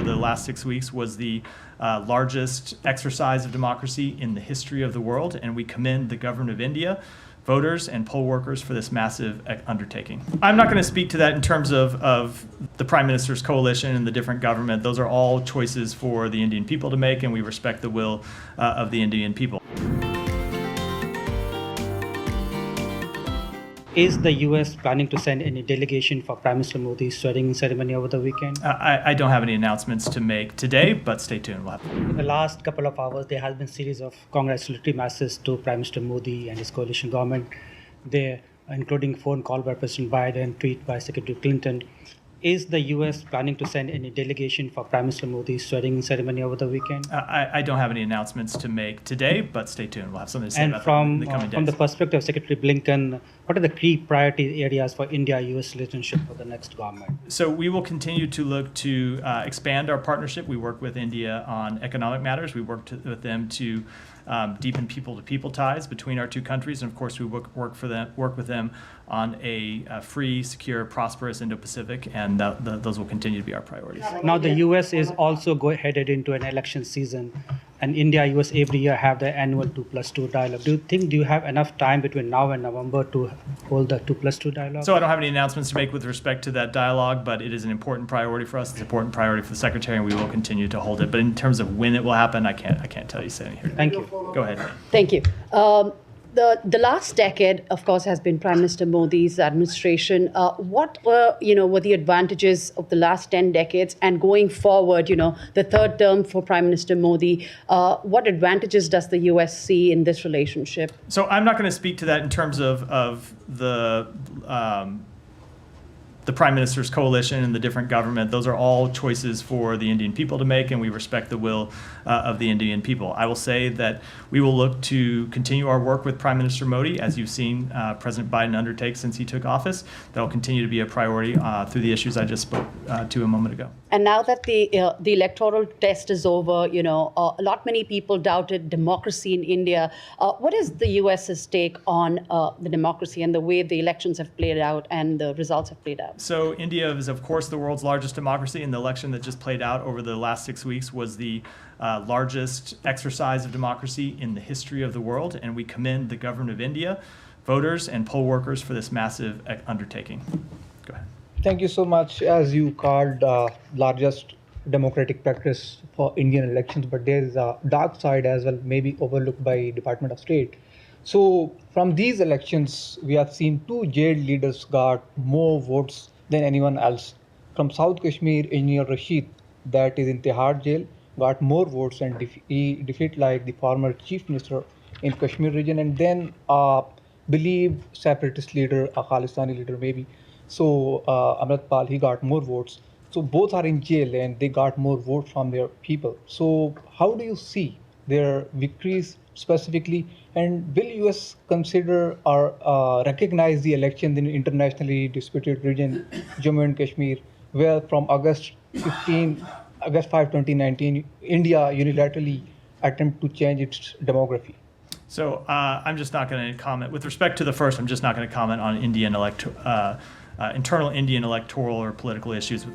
the last 6 weeks was the largest exercise of democracy in the history of the world, and we commend the government of India, voters, and poll workers for this massive undertaking. I'm not going to speak to that in terms of the Prime Minister's coalition and the different government. Those are all choices for the Indian people to make, and we respect the will of the Indian people. Is the U.S. planning to send any delegation for Prime Minister Modi's swearing-in ceremony over the weekend? I don't have any announcements to make today, but stay tuned. In the last couple of hours, there has been a series of congratulatory messages to Prime Minister Modi and his coalition government, there, including phone call by President Biden, tweet by Secretary Clinton. Is the U.S. planning to send any delegation for Prime Minister Modi's swearing-in ceremony over the weekend? I don't have any announcements to make today, but stay tuned. We'll have something to say about that in the coming days. From the perspective of Secretary Blinken, what are the key priority areas for India-U.S. relationship for the next government? So we will continue to look to expand our partnership. We work with India on economic matters. We work with them to deepen people-to-people ties between our two countries, and of course we work with them on a free, secure, prosperous Indo-Pacific, and those will continue to be our priorities. Now the U.S. is also headed into an election season, and India-U.S. every year have the annual 2+2 dialogue. Do you have enough time between now and November to hold the 2+2 dialogue? So I don't have any announcements to make with respect to that dialogue, but it is an important priority for us. It's an important priority for the Secretary, and we will continue to hold it. But in terms of when it will happen, I can't tell you standing here. Thank you. Go ahead. Thank you. The last decade, of course, has been Prime Minister Modi's administration. What were the advantages of the last 10 decades, and going forward, the third term for Prime Minister Modi? What advantages does the U.S. see in this relationship? So I'm not going to speak to that in terms of the Prime Minister's coalition and the different government. Those are all choices for the Indian people to make, and we respect the will of the Indian people. I will say that we will look to continue our work with Prime Minister Modi, as you've seen President Biden undertake since he took office. That will continue to be a priority through the issues I just spoke to a moment ago. And now that the electoral test is over, many people doubted democracy in India. What is the U.S.'s take on the democracy and the way the elections have played out and the results have played out? So India is, of course, the world's largest democracy, and the election that just played out over the last 6 weeks was the largest exercise of democracy in the history of the world, and we commend the government of India, voters, and poll workers for this massive undertaking. Go ahead. Thank you so much. As you called largest democratic practice for Indian elections, but there is a dark side as well, maybe overlooked by Department of State. So from these elections, we have seen two jailed leaders got more votes than anyone else. From South Kashmir, Engineer Rashid, that is in Tihar jail, got more votes and he defeated like the former chief minister in Kashmir region, and then believe separatist leader, a Khalistani leader maybe. So Amritpal, he got more votes. So both are in jail and they got more votes from their people. So how do you see their victories specifically, and will U.S. consider or recognize the elections in internationally disputed region, Jammu and Kashmir, where from August 5, 2019, India unilaterally attempt to change its demography? So I'm just not going to comment. With respect to the first, I'm just not going to comment on internal Indian electoral or political issues.